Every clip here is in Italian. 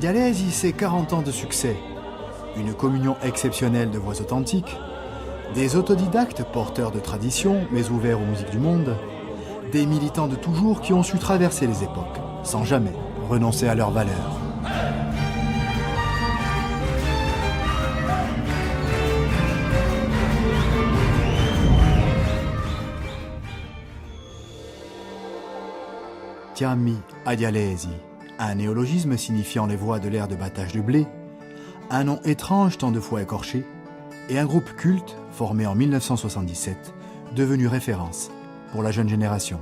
Magalesi, c'est 40 ans de succès, une communion exceptionnelle de voix authentiques, des autodidactes porteurs de traditions mais ouverts aux musiques du monde, des militants de toujours qui ont su traverser les époques sans jamais renoncer à leurs valeurs. Tiammi Adialesi, un néologisme signifiant les voies de l'ère de battage du blé, un nom étrange tant de fois écorché, et un groupe culte formé en 1977, devenu référence pour la jeune génération.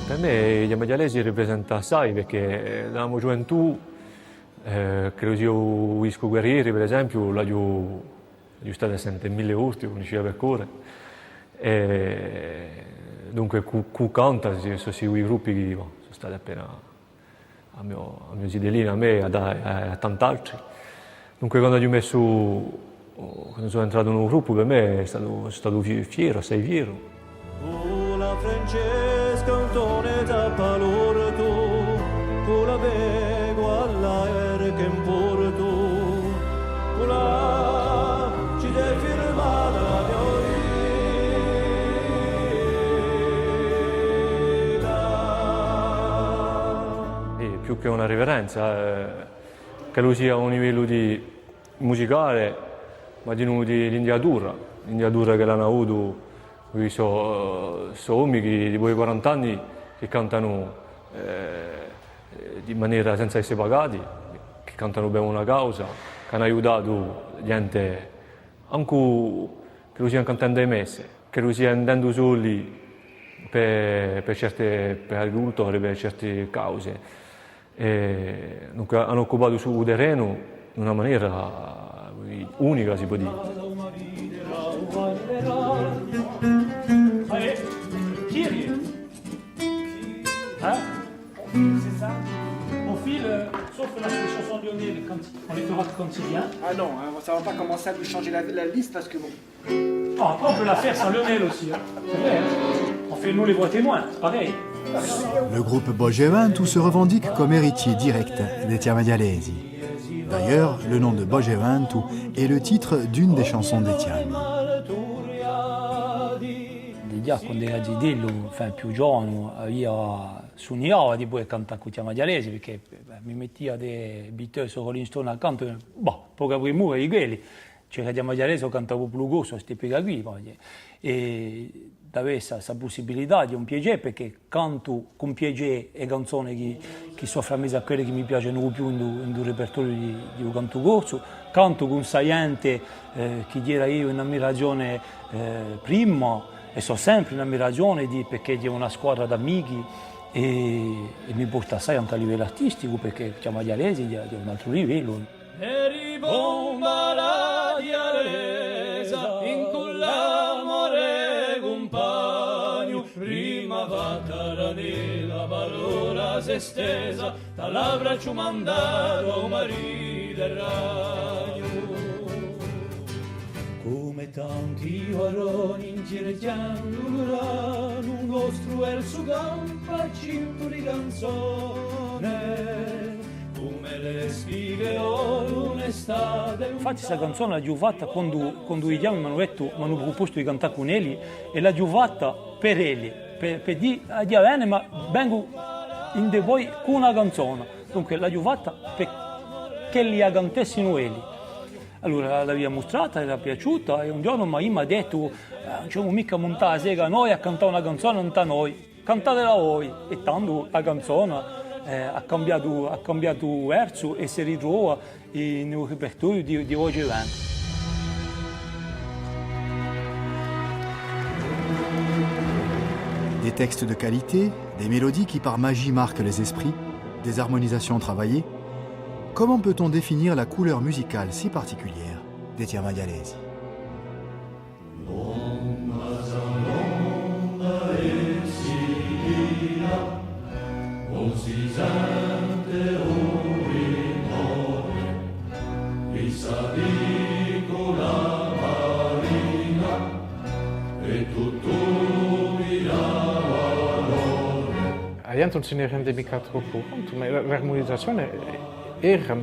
Per me gli Amaglialesi rappresenta assai perché nella mia gioventù, credo sia Isco Guerrieri per esempio, l'ho stata sempre in 1000 urti, come diceva per cuore. Dunque Q canta, sono i gruppi che sono stati appena a mio Sidelino, a me e a tant'altri. Dunque quando sono entrato in un gruppo per me sono stato fiero, sei fiero. La Francesca un tone da valore tu, con la vego all'aereo che importo, con la ci devi firmare la mia vita. Più che una reverenza, che lui sia a un livello musicale, ma di l'indiatura che l'hanno avuto. Sono uomini che di 40 anni che cantano di maniera senza essere pagati, che cantano per una causa, che hanno aiutato gente, anche che lo stiano cantando le messe, che lo stiano andando soli per agricoltori, per certe cause. Dunque hanno occupato su terreno in una maniera unica, si può dire. C'est ça. On file, sauf la chanson de Lionel, quand on les fera quotidiens. Ah non, ça va pas commencer à lui changer la liste parce que bon. Oh, après, on peut la faire sans Lionel aussi. Hein. C'est vrai, hein. On fait nous les voix témoins, c'est pareil. Le groupe Bogeventu se revendique comme héritier direct des Tiamadialesi. D'ailleurs, le nom de Bogeventu est le titre d'une des chansons des Tiami. Quando era Gidello, più giovane, sognava di poter cantare con i Tiamadialesi perché mi metteva dei Beatles o Rolling Stone accanto, poi capivo di quelli. Cioè, i Tiamadialesi cantavo più grosso, queste piega qui. E avere questa possibilità di un piacere perché canto con piacere le canzoni che sono frammese a quelle che mi piacciono di più in repertorio di un canto corso, canto con saiente che era io in ammirazione prima. E sono sempre in ammirazione perché è una squadra d'amici e mi porta assai anche a livello artistico perché chiama Dialesi di un altro livello. E ribomba la dialesa in cull'amore compagno, prima vattara nella valora se stesa, dall'abbraccio mandato marì del ragno. Come tanti varoni in cerchiando un nostro verso campa cinto di canzone, come le spighe o un'estate. Infatti questa canzone l'ho fatta quando i Tiami mi hanno proposto di cantare con Eli e l'ho fatta per Eli, per dire a bene ma vengo in de voi con una canzone, dunque l'ho fatta perché li cantassero Eli. Allora l'abbiamo mostrata, era piaciuta e un giorno mi ha detto non c'è mica montare la sega noi a cantare una canzone, non sta noi, cantatela voi. E tanto la canzone ha cambiato verso e si ritrova nel repertorio di oggi avanti. Des textes de qualité, des mélodies qui par magie marquent les esprits, des harmonisations travaillées. Comment peut-on définir la couleur musicale si particulière des Tiamadialesi? gente non se ne rende mica troppo conto, ma l'armonizzazione era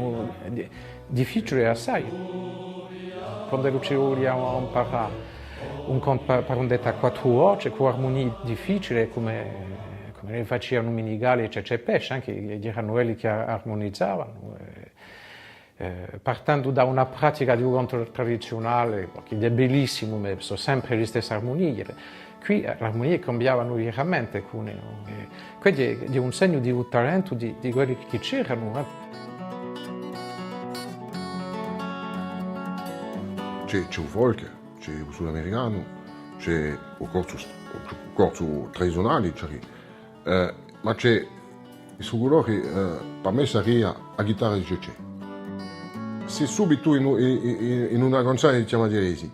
difficile assai. Quando ci vogliamo imparare un conto per un detto a 4 voci, con armonie difficili come le facevano Minigali e Cece Pesce, anche erano quelli che armonizzavano. Partendo da una pratica di un canto tradizionale, che è bellissimo, ma sono sempre le stesse armonie. Qui le armonie cambiavano veramente. Quindi è un segno di un talento di quelli che c'erano. C'è un folk, c'è un sudamericano, c'è un corso tradizionale, ma c'è su quello che per me sarebbe la chitarra di Cece. Se subito in una canzone di Chiama Teresi,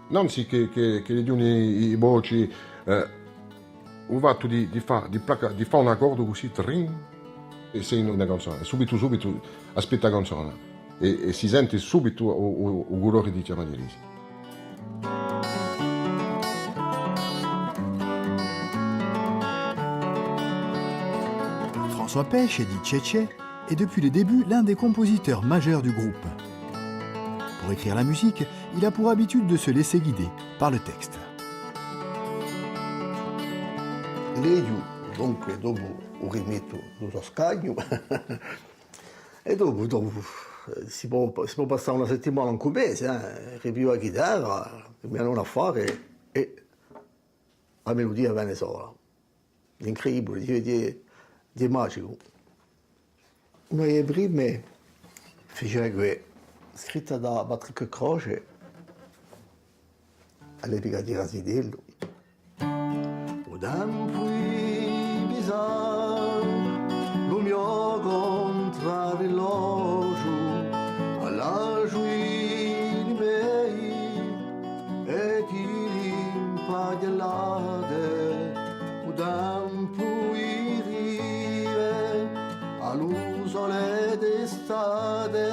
non si che le dicono i voci, un fatto di fare un accordo così, e sei in una canzone, subito aspetta la canzone. E si sente subito il colore di Chiama Teresi. François Pesce, dit Tchétché, est depuis le début l'un des compositeurs majeurs du groupe. Pour écrire la musique, il a pour habitude de se laisser guider par le texte. Leggo, dunque, dopo lo rimetto sullo scagno e dopo si può passare una settimana in cubese, ripio la chitarra, mi hanno a fare e la melodia viene sola. Incredibile, di magico. Una delle prime fece qui, scritta da Patrick Croce all'epica di Rasidello. O tempo bisogno, lo mio contrarrilogio, alla giuini miei e chi l'impagliate, o tempo all'usole d'estate,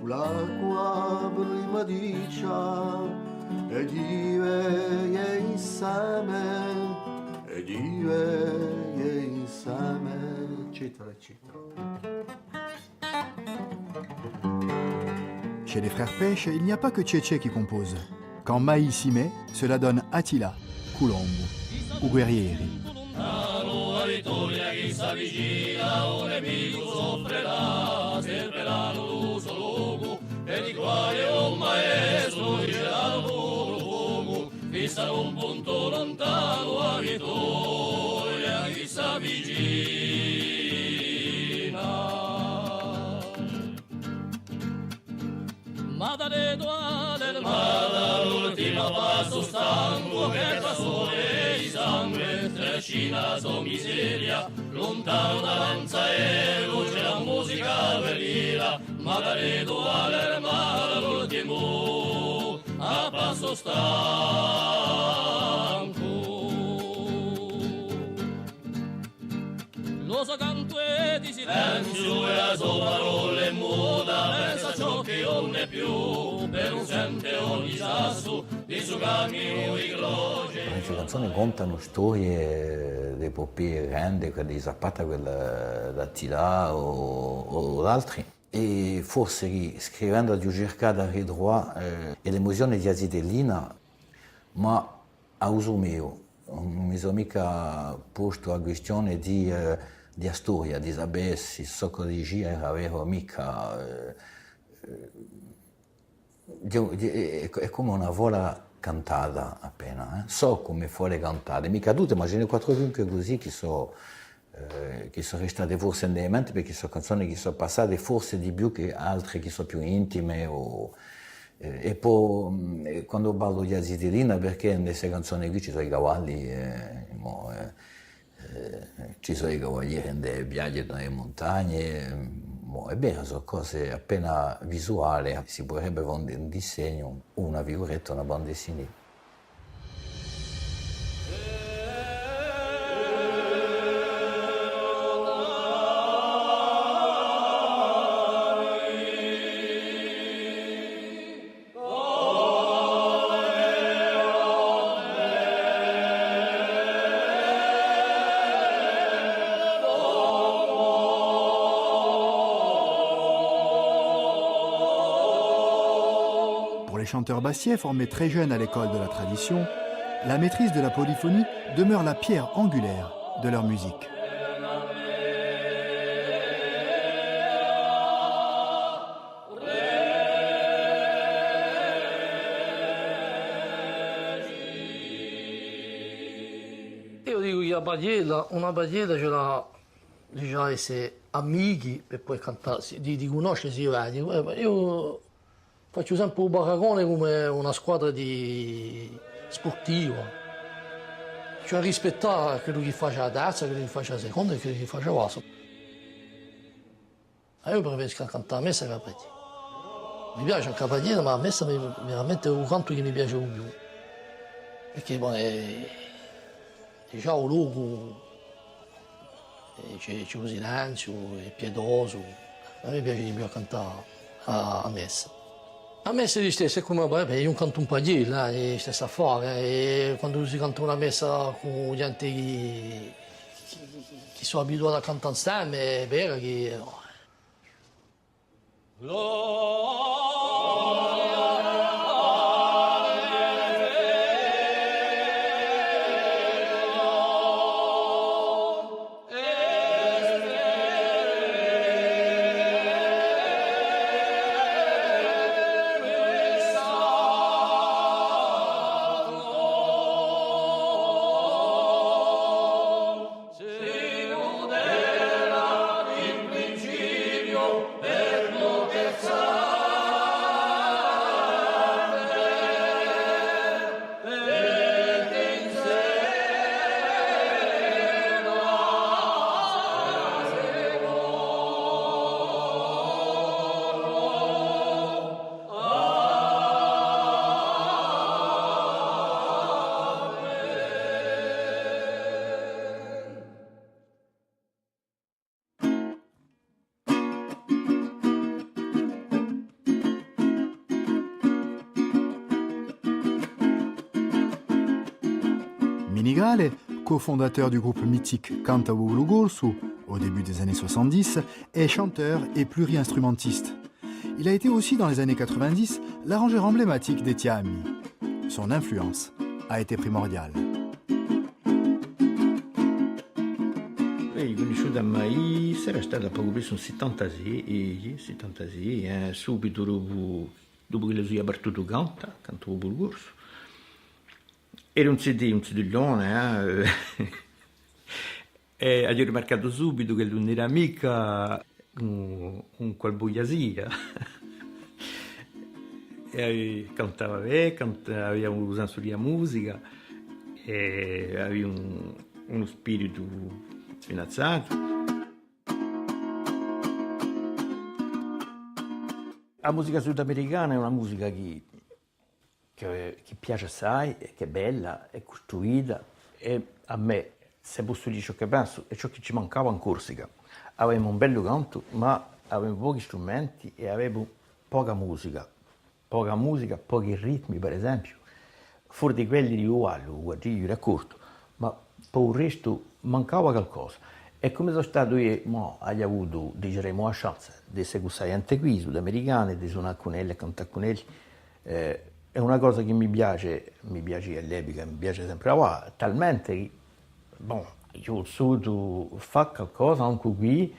l'acqua prima dicia, e dive insieme, eccetera, eccetera. Chez les frères Pêche, il n'y a pas que Tchétché qui compose. Quand Maï s'y met, cela donne Attila, Kulombo ou Guerrieri. Vittoria chi s'avvicina, un nemico soffrerà, sempreranno l'uso luogo, per di quale un maestro riceverà un fuoco, fissa un punto lontano a Vittoria chi s'avvicina. Ma dalle toile, ma dall'ultimo passo stanco, che tra sole di sangue, trascina la sua miseria, lontano davanza e luce la musica per l'ira, ma dalle toile, ma dall'ultimo a passo stanco. Lo so canto e di silenzio e la sua parola è muta, pensa ciò che non è più, per un sente ogni sasso di suo cammino di croce. Le canzoni contano storie di epopee grandi, quelle di Zapata, quella d'Attila o altri. E forse scrivendo di cercare di ritrovare l'emozione di Azidellina, ma a uso mio. Non mi sono mica posto la questione di storia, di sapere se so di Gia era vero mica. È come una vola cantata appena, so come vuole cantare, mica tutte, ma ce ne 4-5 così che sono restate forse in mente perché sono canzoni che sono passate forse di più che altre che sono più intime. E poi quando parlo di Azidellina, perché in queste canzoni qui ci sono i cavalli, ci sono i cavalieri nelle piagge, nelle montagne, è vero, sono cose appena visuali, si potrebbe fare un disegno, una figuretta, una banda dessinata. les chanteurs bassiais formés très jeunes à l'école de la tradition, la maîtrise de la polyphonie demeure la pierre angulaire de leur musique. Io dico che una barriera ce l'ha già essere amici per poi cantare, di conoscersi io faccio sempre un paragone come una squadra di sportiva. Cioè rispettare quello che fa la terza, quello che fa la seconda e quello che fa la quarta. Io preferisco cantare a messa che a barriera. Mi piace anche la barriera, ma a messa è veramente un canto che mi piace di più. Perché è già un luogo, c'è un silenzio, è pietoso. A me piace di più cantare a messa. A messa di stesso è come io canto un pagliere, è stesso affare. E quando si canta una messa con gente che sono abituati a cantare insieme, è vero che... Minigale, cofondateur du groupe mythique Cantavoglu Gorsu au début des années 70, est chanteur et pluri-instrumentiste. Il a été aussi dans les années 90 l'arrangeur emblématique des Tiami. Son influence a été primordiale. Io conosciuto a Mai, era stata poco più su 76, subito dopo che si è aperto canto Bulgurso. Era un CD-llone, e ho rimarcato subito che non era mica un qualboiasia. E cantava bene, aveva un senso di musica, e aveva uno spirito sfinazzato. La musica sudamericana è una musica che piace assai, che è bella, è costruita, e a me, se posso dire ciò che penso, è ciò che ci mancava in Corsica. Avevamo un bello canto, ma avevamo pochi strumenti e avevamo poca musica, pochi ritmi per esempio, fuori di quelli di Uallo, guardiglio, raccordo, ma per il resto mancava qualcosa. E come sono stato io, ho avuto, diremo, la chance di seguire anche qui, sudamericani, di suonare con lei, cantare con lei. È una cosa che mi piace all'epoca, mi piace sempre qua, talmente che, io ho voluto fare qualcosa anche qui,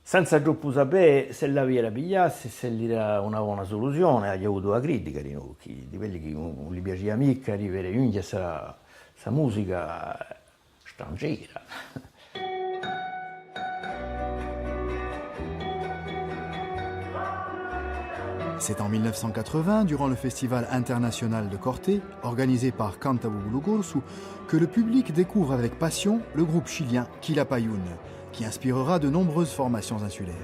senza troppo sapere se la via la pigliasse, se era una buona soluzione. Ho avuto la critica di noi, di quelli che non gli piaceva mica di avere questa musica straniera. C'est en 1980, durant le Festival international de Corté, organisé par Cantavoglu Gorsu, que le public découvre avec passion le groupe chilien Quilapayún, qui inspirera de nombreuses formations insulaires.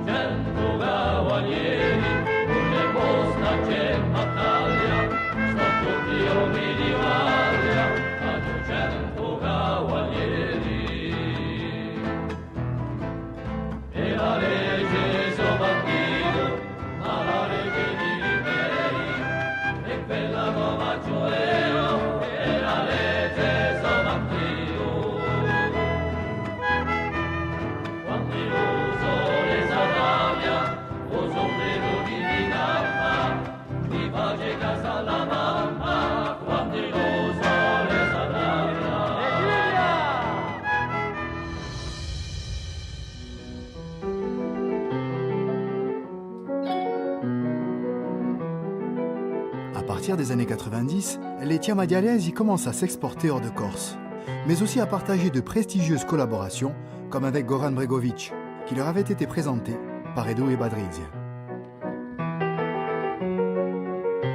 Yeah. À partir des années 90, les Tiamadialesi commencent à s'exporter hors de Corse, mais aussi à partager de prestigieuses collaborations, comme avec Goran Bregovic, qui leur avait été présenté par Edu e Badrizia.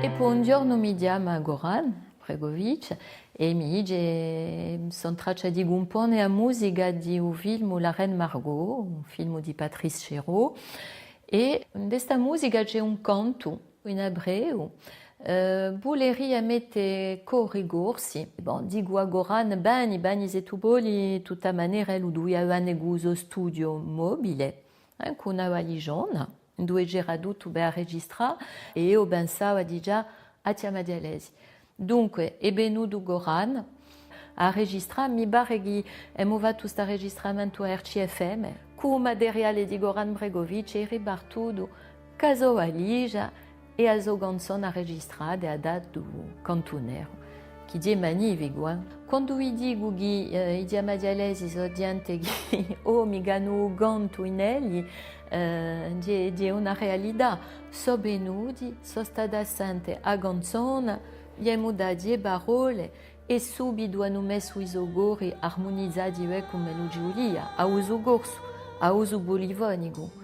E poi un giorno mi chiama Goran Bregovic e mi dice sono traccia di compone a musica di un film La Reine Margot, un film di Patrice Chéreau, e in questa musica c'è un canto in ebreo. Buleri a mette corrigorsi. Bon, dico a Goran, bani se tu voli tutta maniera lui aveva neguso studio mobile, con una valigione, dove c'era tutto per registrare, e io pensavo di già a Tiamadialesi. Dunque, è venuto Goran a registrare, mi pare che abbiamo fatto questo registramento a RCFM, con materiale di Goran Bregovic e ripartuto caso valigia, e a sua canzone registrata a data do cantonero, che è magnifico. Quando vi dico che i Tiamadialesi sono gente che mi ganno canto in elli, è una realtà. Sono venuti, sono stati assenti a canzone, gli abbiamo dato le parole e subito hanno messo i sogori armonizzati con melodia, a uso corso, a uso bolivonico.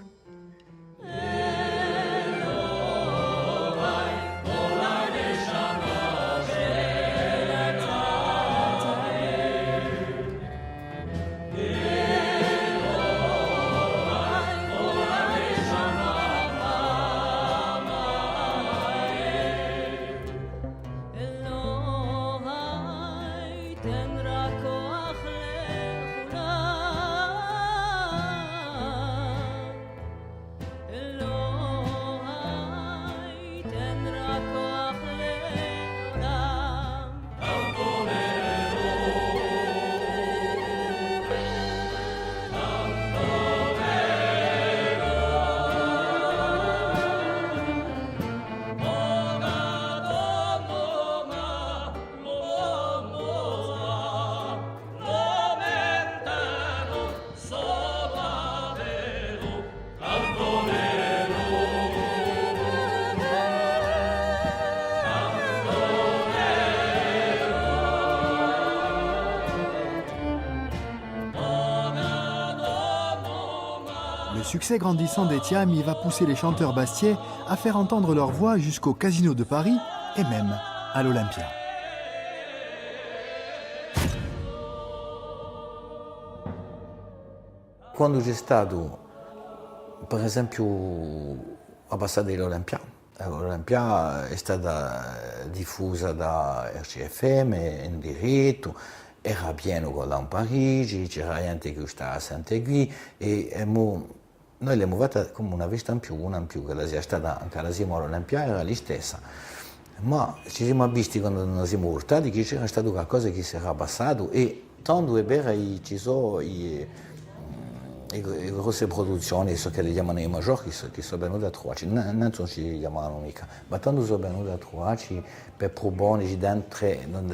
Le succès grandissant des Tiami va pousser les chanteurs bastiais à faire entendre leur voix jusqu'au Casino de Paris et même à l'Olympia. Quando c'è stato, per esempio, la passata dell'Olympia, l'Olympia è stata diffusa da RCFM in diretto, era pieno con là in Parigi, c'era gente che stava sempre qui e noi l'abbiamo fatta come una vista in più, che la sia stata anche la siamo all'Olympia era la stessa. Ma ci siamo visti quando non siamo urtati che c'era stato qualcosa che si era passato e tanto è vero ci sono le grosse produzioni che le chiamano i major che sono venute a trovarci, non ci chiamano mica, ma tanto sono venute a trovarci per proporci dentro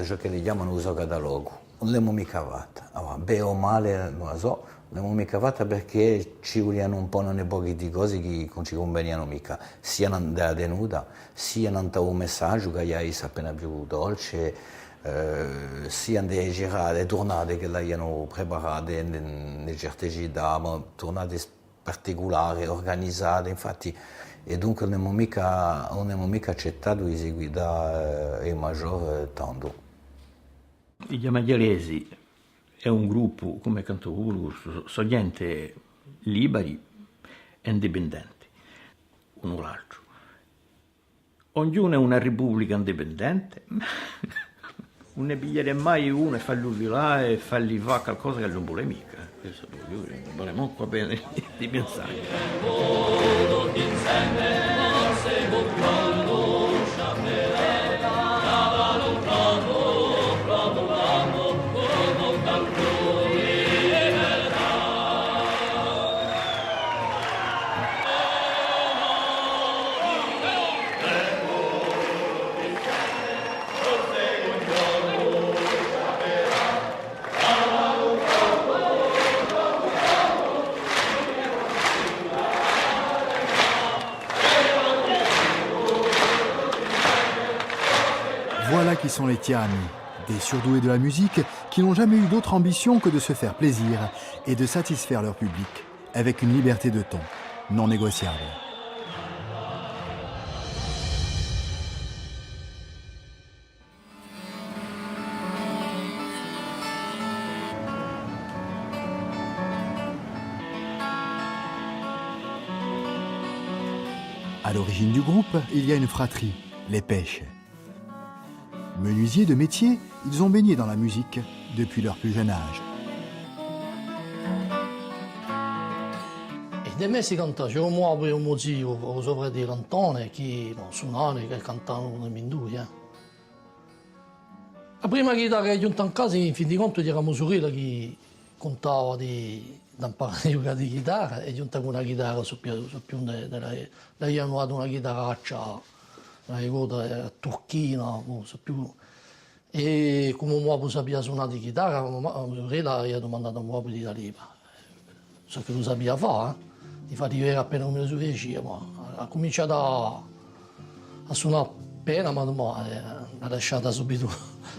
ciò che le chiamano il catalogo. Non l'abbiamo mica fatta, allora, bene o male non lo so, non l'abbiamo mica fatta perché ci vogliono un po' un po' di cose che non ci conveniano mica, sia nella tenuta, sia nel messaggio che hai appena più dolce, sia nelle girate, tornate che le hanno preparate in certe città, ma tornate particolari, organizzate, infatti, e dunque non abbiamo mica accettato di seguire il maggior tanto. I Tiamadialesi è un gruppo, come canto sono gente liberi e indipendenti, uno l'altro. Ognuno è una repubblica indipendente, non ne pigliare mai uno e fargli là e fargli fare qualcosa che non vuole mica. Questo non vuole molto bene di pensare. Voilà qui sont les Tiami, des surdoués de la musique qui n'ont jamais eu d'autre ambition que de se faire plaisir et de satisfaire leur public, avec une liberté de ton, non négociable. À l'origine du groupe, il y a une fratrie, les Pêches. Menuisiers de métier, ils ont baigné dans la musique depuis leur plus jeune âge. E di me si canta, c'era un uomo e un mio zio, sopra di Lantone, che suonavano, che cantavano nei Mindui. La prima chitarra che giunta in casa, in fin di conto, c'era mia sorella che contava di imparare a giocare di chitarra e giunta con una chitarra su più lei hanno dato una chitarraccia, una ricorda turchina, su più. E come un uomo sapeva suonare di chitarra, mia sorella gli ha domandato un uomo di Taliba. So che lo sapeva fare, di fare arrivare appena come su fece, ma ha cominciato a suonare appena, ma l'ha lasciata subito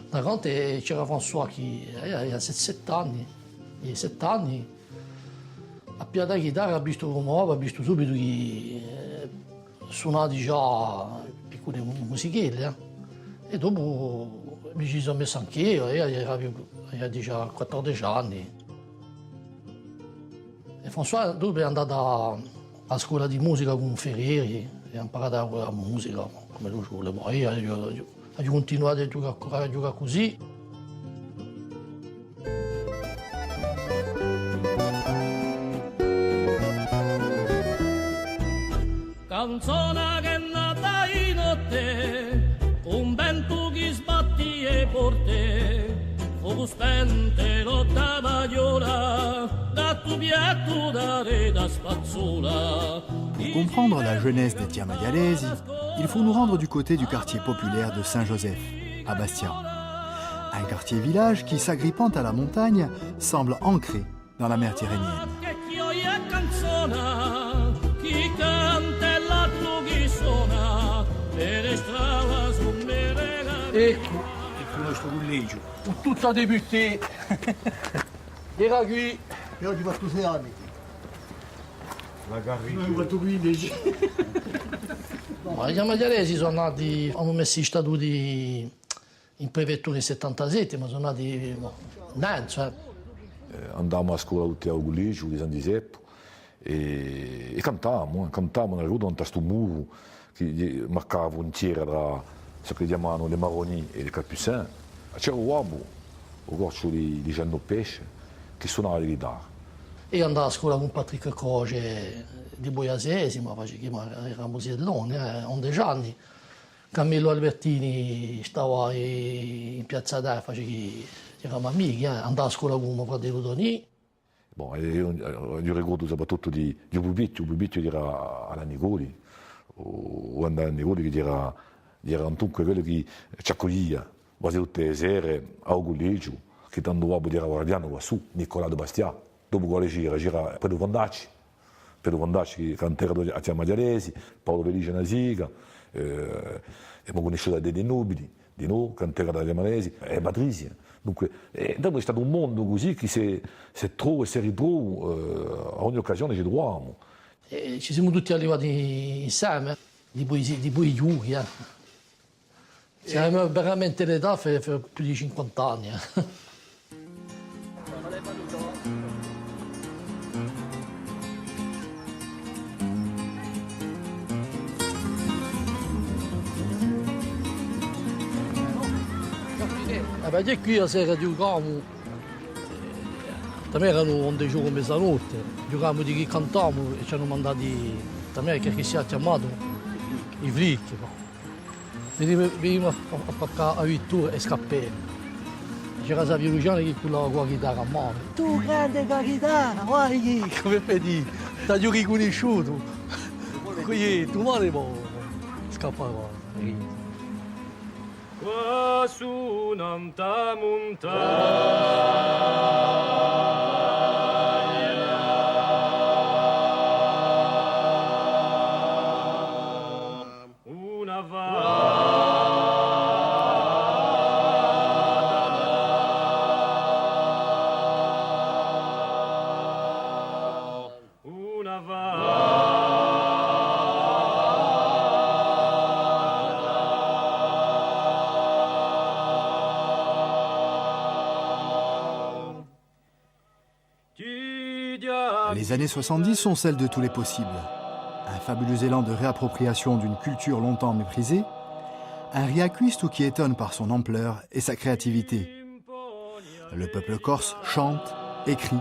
da conto e c'era François che aveva 7 anni, e 7 anni, a piada la chitarra ha visto come uomo, ha visto subito che suonava già piccole musichelle, e dopo mi ci sono messo anch'io, aveva già 14 anni. E François dopo è andata a scuola di musica con Ferreri e ha imparato la musica come lo vuole. Poi ha continuato a giocare così. Canzone che è nata in notte, un vento che sbatti e porte, fu spente lotta vagliola, da tu piatto da re da spazzola. Pour comprendre la jeunesse des Tiamadialesi, il faut nous rendre du côté du quartier populaire de Saint-Joseph, à Bastia. Un quartier-village qui, s'agrippant à la montagne, semble ancré dans la mer Tyrrhénienne. Ecco il nostro collegio, tutto débuté. Era qui, io ho fatto 6 anni. La Garrigia. Ho fatto 15. Ma gli amadialesi sono nati, hanno messo i statuti in prefettura nel 77, ma sono nati innanzi. Andavamo a scuola tutti a collegio di San Giuseppe e cantavamo nella ruota, in questo muro che marcava frontiera tra ce che chiamavano le Maroni e le Capucins. C'era un uomo, un corso di Gianno Pesce, che suonava la chitarra. Io andavo a scuola con Patrick Croce di Boiasesi, ma era musellone, 11 anni. Camillo Albertini stava in piazza d'Arfa, eravamo amici, andavo a scuola con mio fratello Toni. Bon, io ricordo soprattutto di Pupicchio che era alla Nicoli, o andava a Nicoli che era dunque quello che ci accoglieva quasi tutte le sere al collegio, che tanto uomo era guardiano qua su, Nicola de Bastia. Dopo quale gira Pedro Vandacci che cantava a Tiamadialesi, Paolo Felice Nasica, abbiamo conosciuto dei nobili, di noi, cantava da Tiamadialesi, e Patricia. Dunque, dopo è stato un mondo così che si trova e si ritrova a ogni occasione ci troviamo. Ci siamo tutti arrivati insieme, di poi giugni. Siamo veramente l'età per più di 50 anni. Perché qui la sera giocavamo, da me erano 11 ore mezzanotte, giocavamo di chi cantavamo e ci hanno mandati, da me che si è chiamato i flick. Venivamo a paccare a vittura e scappare. C'era Savio Luciano che cullava con la chitarra a mano. Tu grande con la chitarra, guardi, come per dire, ti giochi conosciuto. Quindi tu male poi scappava. Qua su un'alta montagna una Les années 70 sont celles de tous les possibles. Un fabuleux élan de réappropriation d'une culture longtemps méprisée, un riacquisto qui étonne par son ampleur et sa créativité. Le peuple corse chante, écrit,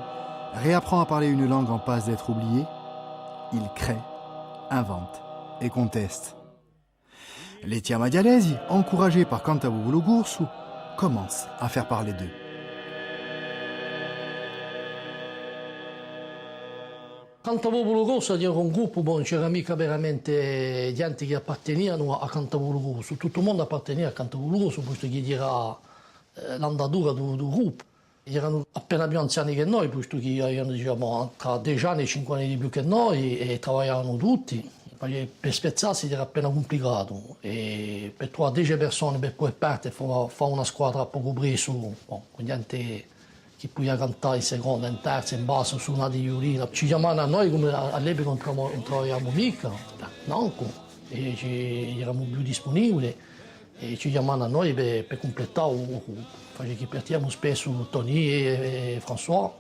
réapprend à parler une langue en passe d'être oubliée. Il crée, invente et conteste. Les Tiamadialesi, encouragés par Cantabubulu Gursu, commencent à faire parler d'eux. Cantabubulu Gursu era un gruppo, c'era mica veramente gente che appartenevano a Cantabubulu Gursu, tutto il mondo apparteneva a Cantabubulu Gursu, visto che era l'andatura del gruppo. Erano appena più anziani che noi, visto che erano diciamo, tra 10 anni e 5 anni di più che noi e lavoravano tutti. Per spezzarsi era appena complicato e per trovare 10 persone per poi parte fare una squadra a poco preso, con gente che poteva cantare in seconda, in terza, in basso, suonare di violino. Ci chiamavano a noi come all'epoca non trovavamo mica, e eravamo più disponibili e ci chiamavano a noi per completare, perché partiamo spesso Tony e François,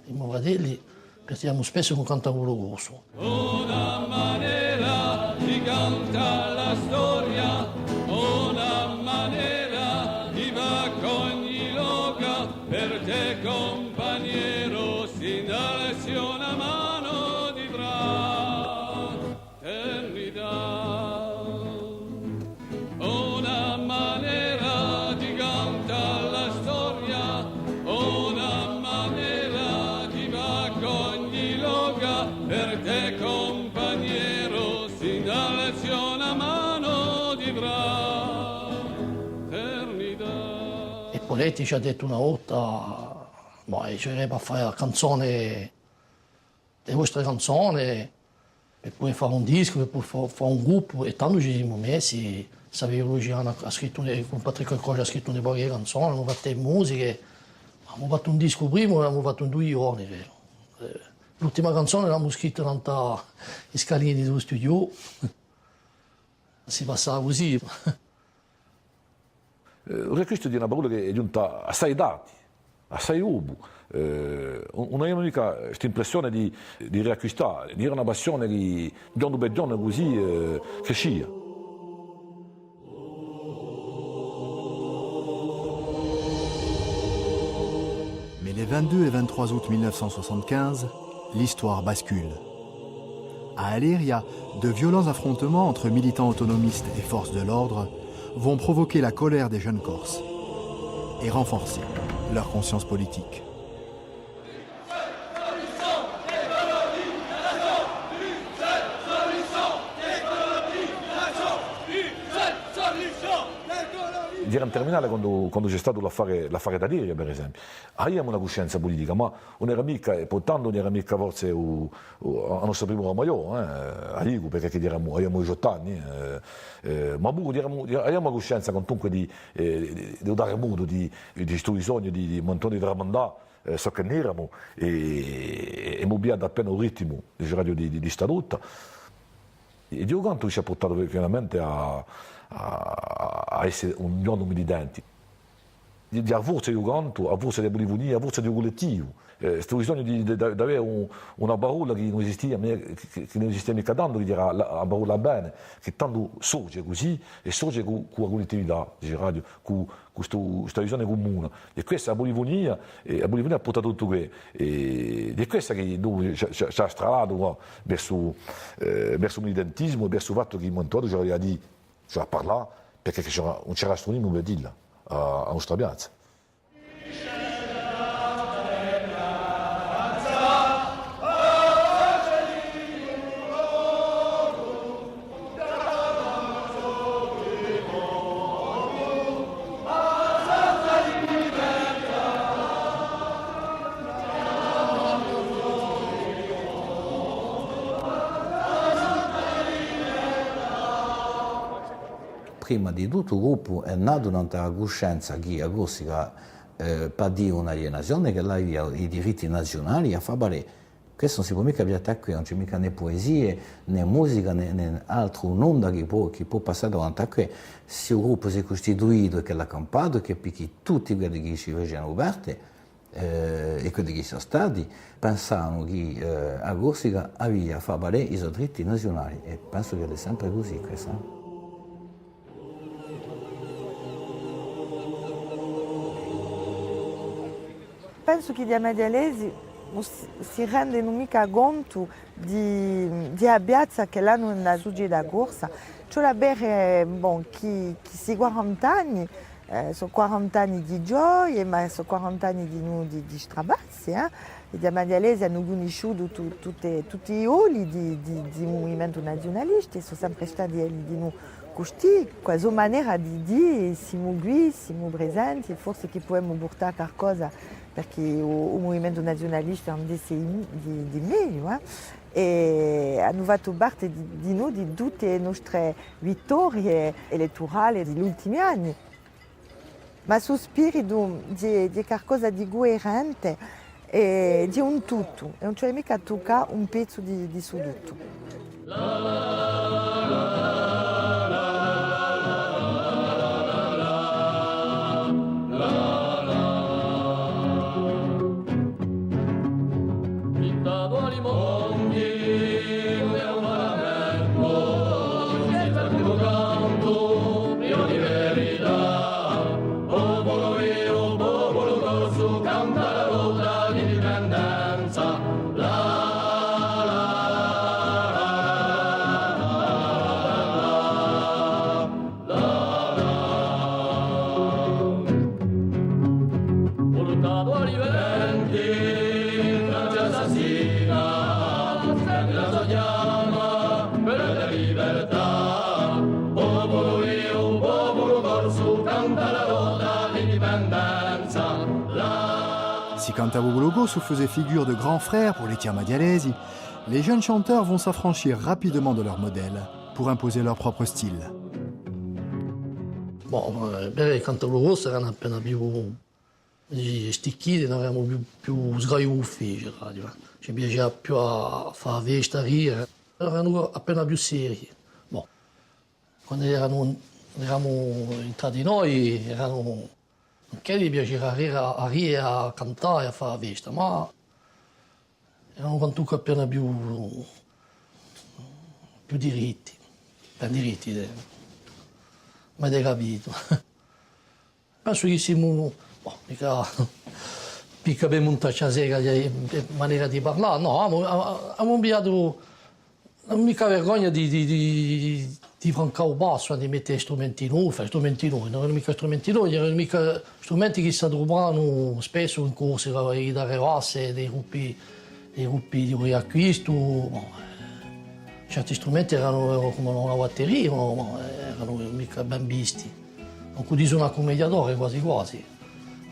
i miei fratelli, partiamo spesso con Cantabubulu Gursu. Una manera di cantare la storia, una manera di va con ogni loca, per te compagniero si innalzi una mano di fraternità. Una manera di cantare la storia, una manera di va con ogni loca, per te compagniero si innalzi una mano di fraternità. E Poletti ci ha detto una volta, ci verrebbe a fare la canzone, le vostre canzoni, per poi fare un disco, per poi fare un gruppo, e tanto ci siamo messi, sapevo Luciano ha scritto, con Patrick Coggio ha scritto una poche canzoni, abbiamo fatto le musiche, abbiamo fatto un disco prima e l'abbiamo fatto in 2 giorni. L'ultima canzone l'abbiamo scritta davanti ai scalini dello studio, si passava così. Il riacquisto di una parola che è giunta assai dati, assai ubu. Non avevo mica questa impressione di riacquistare, di era una passione che giorno per giorno così crescia. Mais les 22 et 23 août 1975, l'histoire bascule. À Aléria, de violents affrontements entre militants autonomistes et forces de l'ordre vont provoquer la colère des jeunes Corses et renforcer leur conscience politique. Era in terminale quando c'è stato l'affare d'Aléria, per esempio. Abbiamo una coscienza politica, ma non era mica, portando non era mica forse a nostro primo Ramaio, perché abbiamo 18 anni, ma abbiamo una coscienza comunque di dare modo di questo bisogno di montone di tramandare, so che ne eravamo, e abbiamo appena un ritmo di radio di statuta. E Dio quanto ci ha portato finalmente a essere un giorno militante, di a forza di canto, a forza di polifonia, a forza di collettivo. Questo bisogno di avere una parola che non esisteva mica tanto, che era la parola bene, che tanto sorge così e sorge con la collettività di radio, con questa visione comune. E questa è la polifonia, e la polifonia ha portato tutto questo. Ed è questa che ci ha stradato verso il militantismo, verso il fatto che il Montuato ci aveva di a parlare, perché non c'era nessuno per dirla a nostra piazza. Prima di tutto il gruppo è nato nella coscienza che la Corsica per dire un'alienazione che aveva i diritti nazionali a fare valere. Questo non si può mica piattare qui, non c'è mica né poesie, né musica, né altro, un'onda che può passare davanti a qui. Se il gruppo si è costituito e che l'ha campato e che picchi tutti quelli che ci facevano parte, e quelli che sono stati pensavano che a Corsica aveva fatto valere i suoi diritti nazionali e penso che è sempre così questo. Penso che gli medialesi si rendono mica conto di abbiazza che l'hanno nella società corsa. C'è la bere, chi si 40 anni, sono 40 anni di gioia, ma sono 40 anni di strabazzi. Gli medialesi hanno conosciuto tutti i ruoli di movimento nazionalista, sono sempre stati di noi così, questa maniera di dire siamo qui, siamo presenti e forse che possiamo portare qualcosa perché il movimento nazionalista è un di meglio. E hanno fatto parte di noi di tutte le nostre vittorie elettorali degli ultimi anni. Ma sul spirito di qualcosa di coerente e di un tutto, e non c'è mica toccare un pezzo di su tutto. Si Cantavogologo se faisait figure de grand frère pour les Tiamadialesi, les jeunes chanteurs vont s'affranchir rapidement de leur modèle pour imposer leur propre style. I Cantavogologo erano appena più sticchiti, non eravamo più sgraiuffi, ci piaceva più a fare festa, ridere, erano appena più seri. Quando eravamo entrati noi, erano che gli piaceva a ridere, a cantare, a fare festa, ma erano comunque appena più diritti, ma hai capito. Penso che siamo, mica per montare sera maniera di parlare, no, abbiamo inviato, non mica vergogna di francare il basso, di mettere strumenti nuovi, non erano mica strumenti nuovi, erano mica strumenti che si trovavano spesso in corse, le chitarre basse, dei gruppi di riacquisto. Certi strumenti erano come una batteria, erano mica ben visti. Non così una commediatore quasi.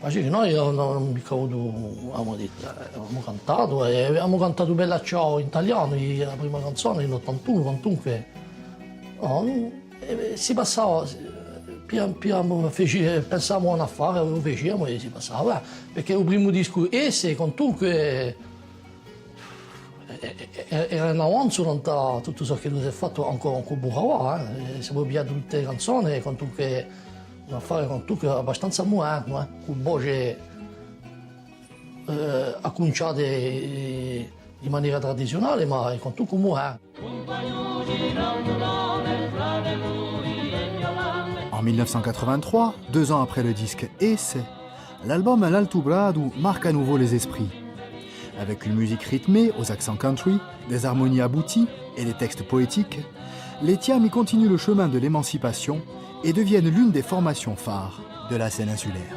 Ma sì, noi non mica abbiamo cantato e abbiamo cantato Bella Ciao in italiano, la prima canzone nell'81, comunque. Si passava, pian piano pensavamo a un affare, lo facevamo e si passava, perché il primo disco esse comunque era un avanzo da tutto ciò che si è fatto ancora un po' bravo, siamo via tutte le canzoni, comunque un affare comunque abbastanza moderno, con voci acconciate di maniera tradizionale, ma comunque moderno. En 1983, 2 ans après le disque Esse, l'album L'Alto Brado marque à nouveau les esprits. Avec une musique rythmée aux accents country, des harmonies abouties et des textes poétiques, les Tiami continuent le chemin de l'émancipation et deviennent l'une des formations phares de la scène insulaire.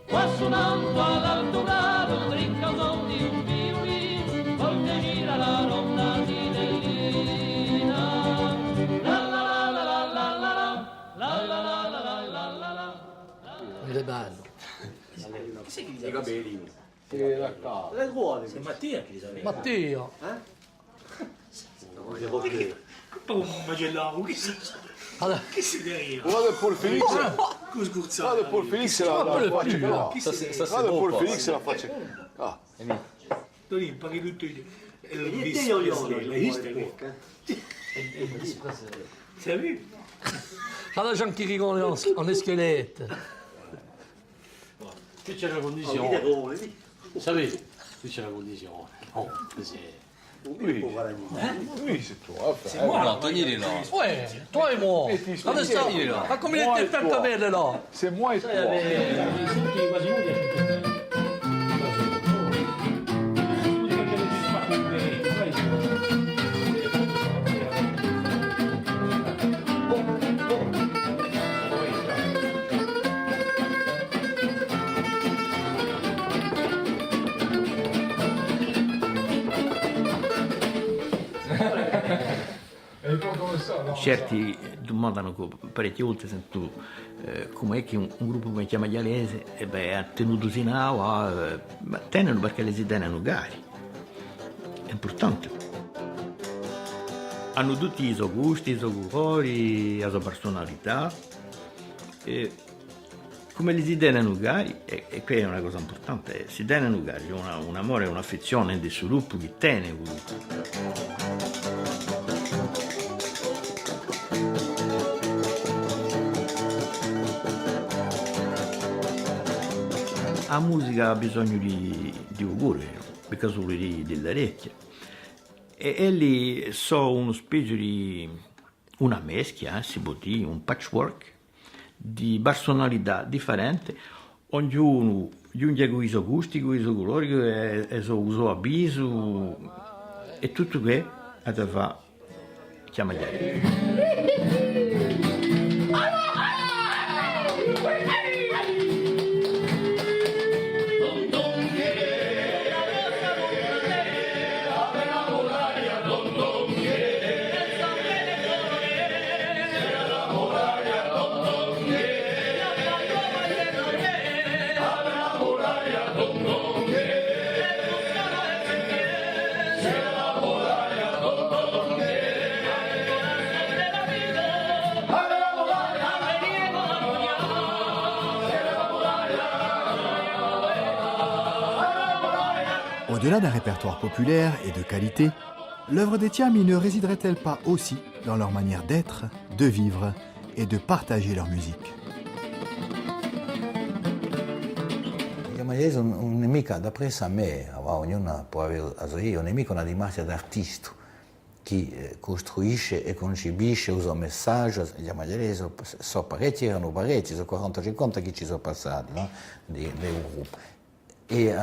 Qua suonando all'alto grado, trinca un son di un violino, volte gira la rondinellina. La la la la la la la la la la la la la la. È bello. I capelli. Le ruote. Sei Mattia che li sa. Mattia. Un magellato, che si deve? Guarda Paul Felix. Scusa. Guarda Paul Felix la faccia. Guarda Paul Felix la faccia. lì impari tutto Elvis Presley, l'hai visto? T'as vu? Là, les gens qui rigolent en esquelette. Qui c'è la condizione? Vous savez, qui c'è la condizione? Oh, c'est... Oui, c'est toi. C'est moi. Non, Tony, il est là. Ouais, toi et moi. Adesso, ma come le tette tanta belle là? C'est moi et toi. Certi domandano parecchie volte sento com'è che un gruppo come chiama Chiamaialese ha tenuto sino a ma tengono perché le si tengono gari, è importante, hanno tutti i suoi gusti, i suoi colori, la sua personalità e come li si tengono gari e qui è una cosa importante, si tengono gari, c'è un amore e un'affezione del suo gruppo che tiene il gruppo. La musica ha bisogno di auguri, perché solo delle orecchie. E lì so una specie di una meschia, si può dire, un patchwork di personalità differenti, ognuno giunge con i suoi gusti, con i suoi colori, con il suo avviso, e tutto che fa chiamare. Au-delà d'un répertoire populaire et de qualité, l'œuvre des Tiami ne résiderait-elle pas aussi dans leur manière d'être, de vivre et de partager leur musique? Chiamaialese non è mica da presa a me, ognuno può avere la sua, non è mica una dimassa d'artista che costruisce e concepisce il suo messaggio. Chiamaialese sono parecchi, sono 40-50 che ci sono passati, no? di un gruppo. E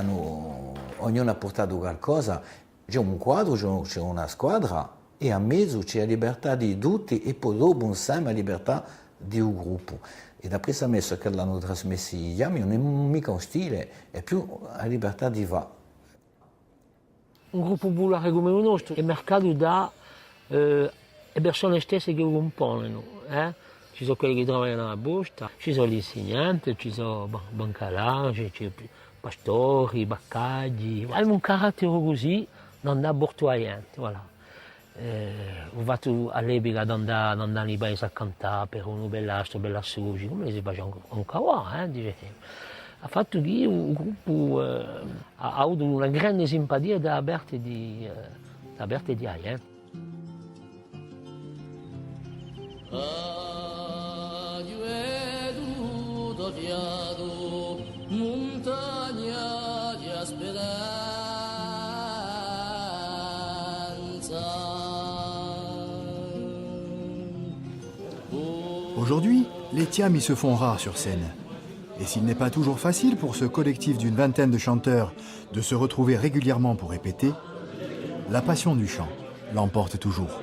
ognuno ha portato qualcosa, c'è un quadro, c'è una squadra e a mezzo c'è la libertà di tutti e poi dopo insieme la libertà di un gruppo. E da questa messa che l'hanno trasmesso gli Tiami non è mica un stile, è più la libertà di va. Un gruppo popolare come il nostro è mercato da le persone stesse che lo compongono. Ci sono quelli che lavorano alla posta, ci sono gli insegnanti, ci sono bancalari, c'è pastori, baccagli. Abbiamo un carattere così, non dà borto a niente, voilà. Ho fatto all'epoca ad andare nei paesi a cantare per uno bellastro, bella sugi, come si faceva anche qua, ha fatto che il gruppo ha avuto una grande simpatia da Berti di Aien. Montagna di speranza. Aujourd'hui, les Tiami se font rares sur scène. Et s'il n'est pas toujours facile pour ce collectif d'une vingtaine de chanteurs de se retrouver régulièrement pour répéter, la passion du chant l'emporte toujours.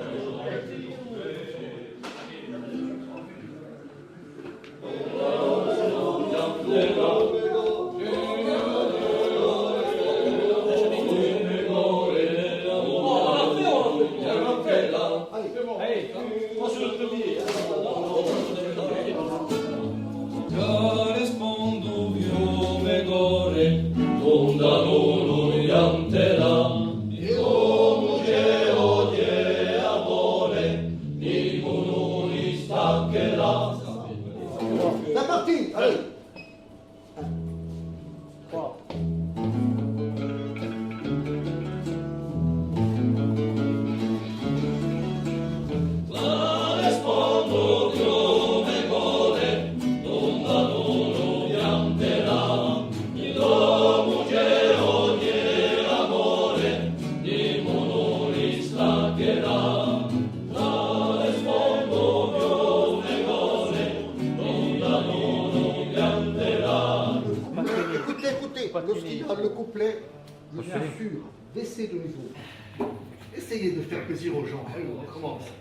La partie, allez. lorsqu'il y a le couplet, le sulfure, baissez de nouveau. Essayez de faire plaisir aux gens. Allez, on commence.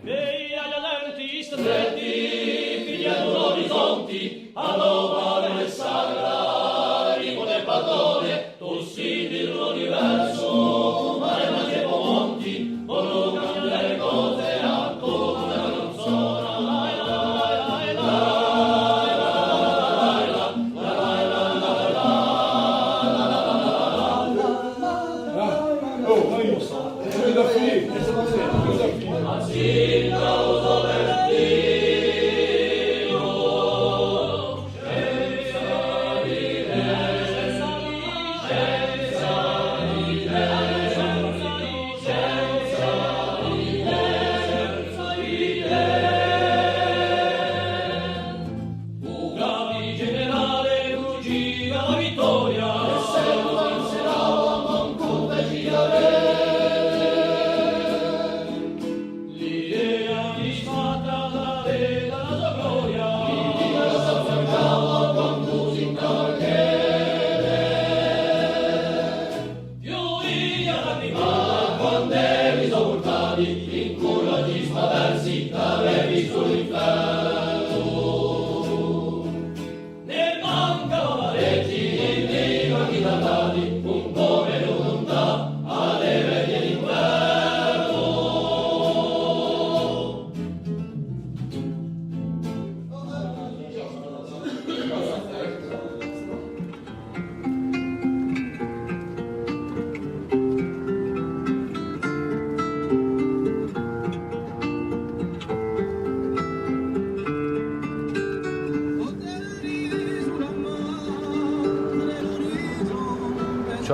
Ehi agli lenti stretti, figli all'orizzonti, all'ova del sacra, rimo del padrone, tossini dell'universo, mare magi e monti, colocano le cose attorno alla canzone.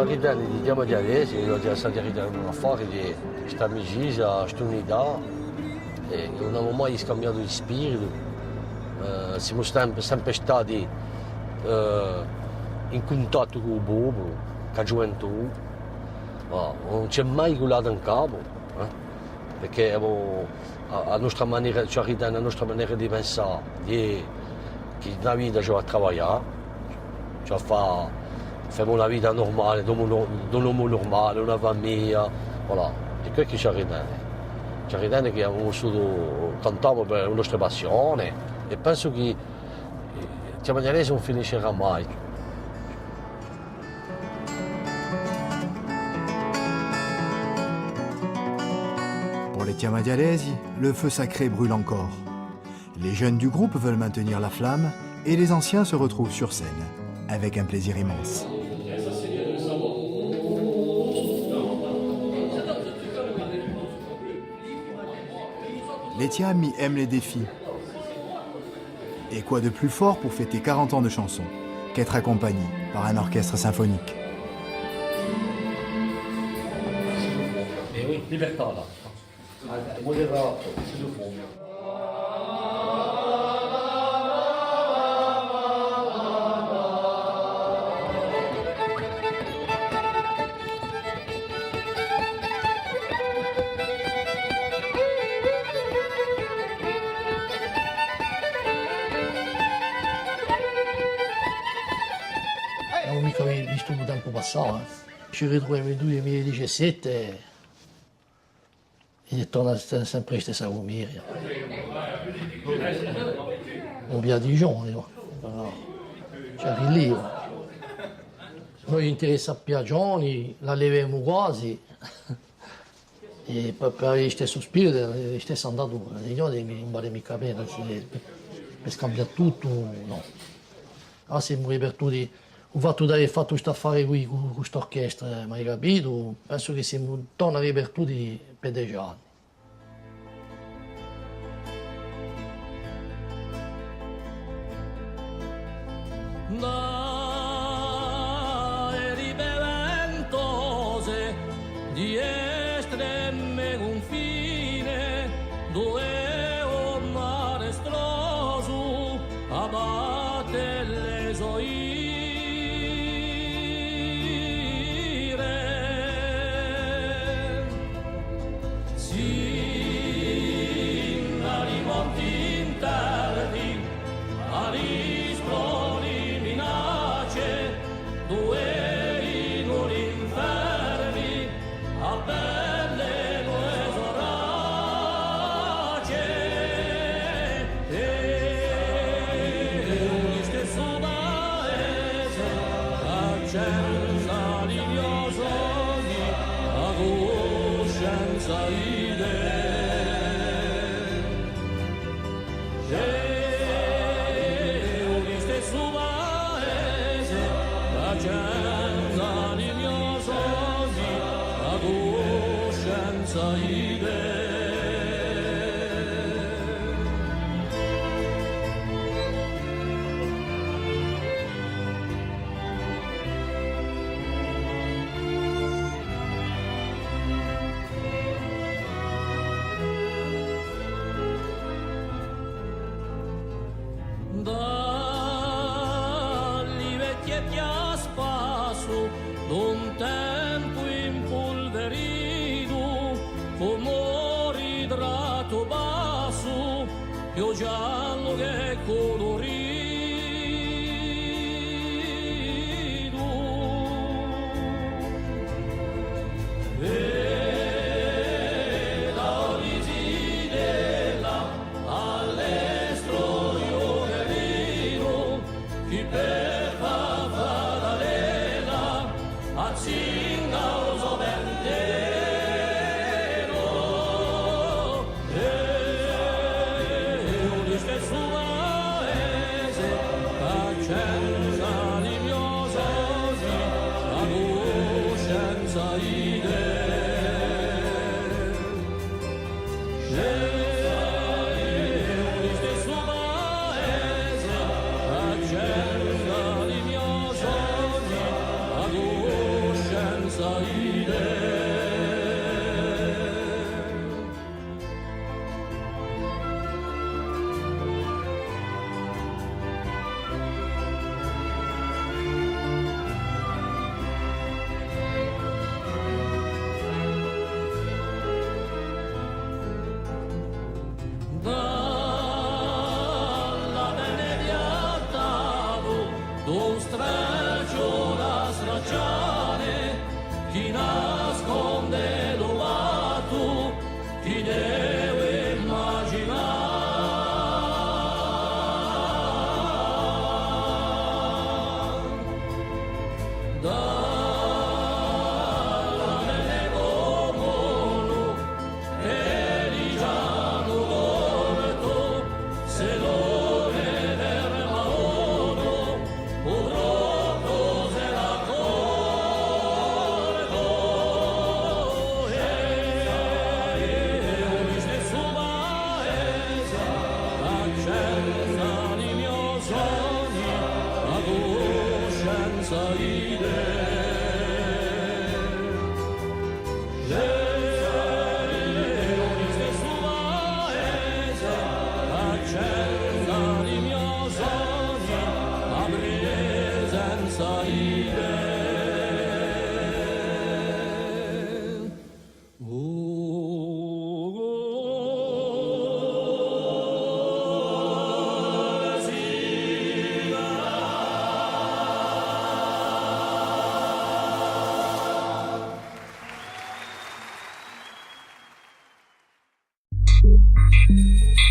L'idée di Diamo Dialesi, io già stato arrivando fuori di questa amicizia, questa unità, e non abbiamo mai scambiato di spirito, siamo sempre stati in contatto con il popolo, con la gioventù, non c'è mai culato in capo, perché la nostra maniera, la nostra maniera di pensare, che la vita ci va a lavorare, ci va a fare. Facciamo una vita normale, da un uomo normale, una famiglia, voilà. E questo che ci arriviamo. Ci arriviamo che abbiamo solo cantato per la nostra passione e penso che la maniera non finiscerà mai. Pour les Tiamadialesi, le feu sacré brûle encore. Les jeunes du groupe veulent maintenir la flamme et les anciens se retrouvent sur scène, avec un plaisir immense. Les Tiami aiment les défis. Et quoi de plus fort pour fêter 40 ans de chansons qu'être accompagné par un orchestre symphonique. Eh oui, libertà là. Moderato, se lo può. Non mica visto il tempo passato. Ci ritroviamo nel 2017 e torna sempre la stessa commedia. Un via di giorni, ci arriviamo. Noi interessa a Piagioni, la leviamo quasi. E per avere lo stesso spirito, la stessa andatura. Io non vale mica bene per scambiare tutto, no. Ah, siamo ripertuti. Il fatto di aver fatto questo affare qui con questa orchestra, mai capito? Penso che siamo tornati ripertuti per 10 anni. Dalle ribe ventose di estreme confine, dove un mare estroso abbatte le soie. coscienza di mio sogni, la coscienza idee. E ogni stesso paese, la coscienza di mio sogni, la coscienza idee. Dagli vecchietti a spasso, d'un tempo impolverito, come ritrato basso, più giallo che colorito. E da Lisidella all'estro io verino, chi per Favalela a Zinga uso ventero. E ogni stesso paese, coscienza di mio sogni, la coscienza idee. Ogni stesso paese, coscienza di mio sogni, la coscienza idee. Dalla Beneviattavo, d'un straccio da stracciare, chi nasconde l'ovato, chi deve immaginare. Dalla Benegomono, che di Giano Gorto, se lo vede Maono, purtroppo se la corto. E ogni stesso paese, la coscienza di mio sogni, la coscienza idee. Ogni stesso paese, la coscienza di mio sogni, la presenza idee. Thank you.